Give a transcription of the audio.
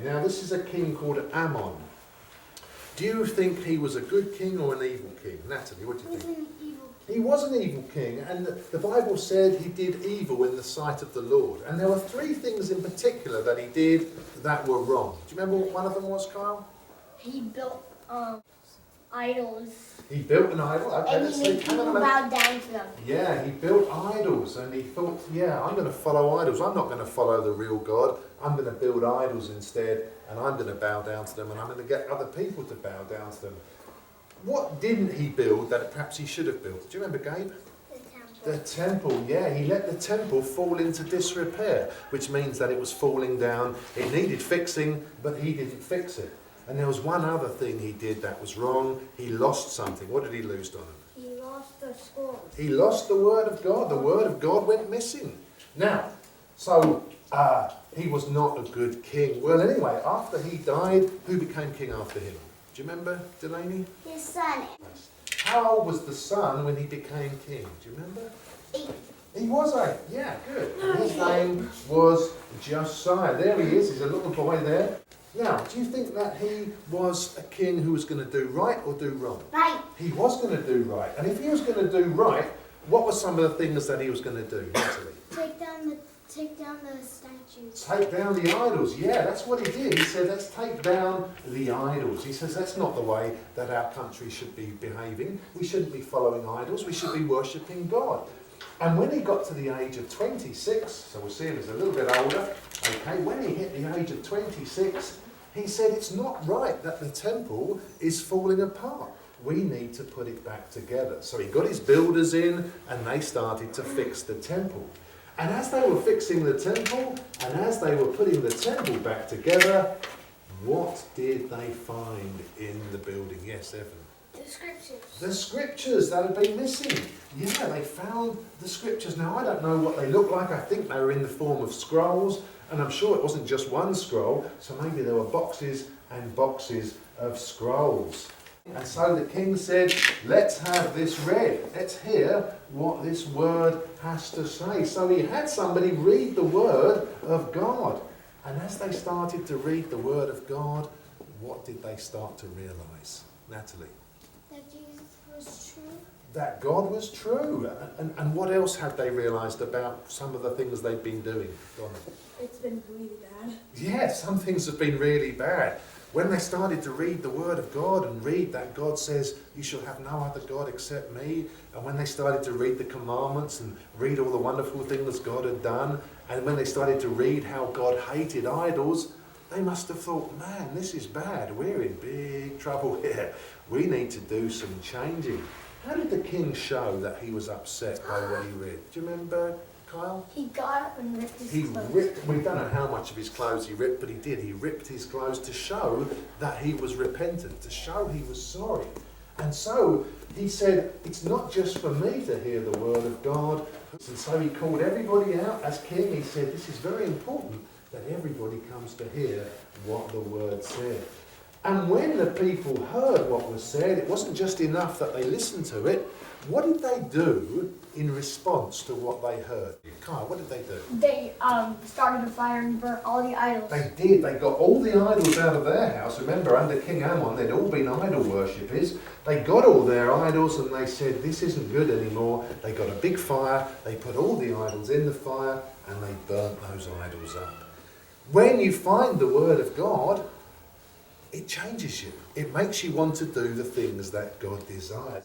Now this is a king called Ammon. Do you think he was a good king or an evil king? Natalie, what do you think? He was an evil king, and the Bible said he did evil in the sight of the Lord. And there were three things in particular that he did that were wrong. Do you remember what one of them was, Kyle? He built idols. He built an idol. Okay, And he made people bow down to them. Yeah, he built idols, and he thought, yeah, I'm going to follow idols. I'm not going to follow the real God. I'm going to build idols instead, and I'm going to bow down to them, and I'm going to get other people to bow down to them. What didn't he build that perhaps he should have built? Do you remember, Gabe? The temple, yeah. He let the temple fall into disrepair, which means that it was falling down. It needed fixing, but he didn't fix it. And there was one other thing he did that was wrong. He lost something. What did he lose, Donna? He lost the scroll. He lost the Word of God. The Word of God went missing. Now, so he was not a good king. Well, anyway, after he died, who became king after him? Do you remember, Delaney? His son. How old was the son when he became king? Do you remember? 8. He was 8. Yeah, good. And his name was Josiah. There he is. He's a little boy there. Now, do you think that he was a king who was going to do right or do wrong? Right. He was going to do right. And if he was going to do right, what were some of the things that he was going to do, Natalie? Take down the statues. Take down the idols. Yeah, that's what he did. He said, let's take down the idols. He says, that's not the way that our country should be behaving. We shouldn't be following idols. We should be worshipping God. And when he got to the age of 26, so we'll see him as a little bit older, okay, when he hit the age of 26, he said, it's not right that the temple is falling apart. We need to put it back together. So he got his builders in and they started to fix the temple. And as they were fixing the temple, and as they were putting the temple back together, what did they find in the building? Yes, Evan? The scriptures. The scriptures that had been missing. Yeah, they found the scriptures. Now, I don't know what they look like. I think they were in the form of scrolls, and I'm sure it wasn't just one scroll, so maybe there were boxes and boxes of scrolls. And so the king said, let's have this read. Let's hear what this word has to say. So he had somebody read the word of God. And as they started to read the word of God, what did they start to realise? Natalie? That Jesus was true. That God was true. And what else had they realised about some of the things they'd been doing? Donna? It's been really bad. Yeah, some things have been really bad. When they started to read the Word of God and read that God says, you shall have no other God except me, and when they started to read the commandments and read all the wonderful things God had done, and when they started to read how God hated idols, they must have thought, man, this is bad. We're in big trouble here. We need to do some changing. How did the king show that he was upset by what he read? Do you remember, Kyle? He got up and ripped his clothes. We don't know how much of his clothes he ripped, but he did. He ripped his clothes to show that he was repentant, to show he was sorry. And so he said, it's not just for me to hear the word of God. And so he called everybody out as king. He said, this is very important that everybody comes to hear what the word said. And when the people heard what was said, it wasn't just enough that they listened to it. What did they do in response to what they heard? Kyle, what did they do? They started a fire and burnt all the idols. They did. They got all the idols out of their house. Remember, under King Ammon, they'd all been idol worshippers. They got all their idols and they said, this isn't good anymore. They got a big fire. They put all the idols in the fire and they burnt those idols up. When you find the word of God, it changes you. It makes you want to do the things that God desires.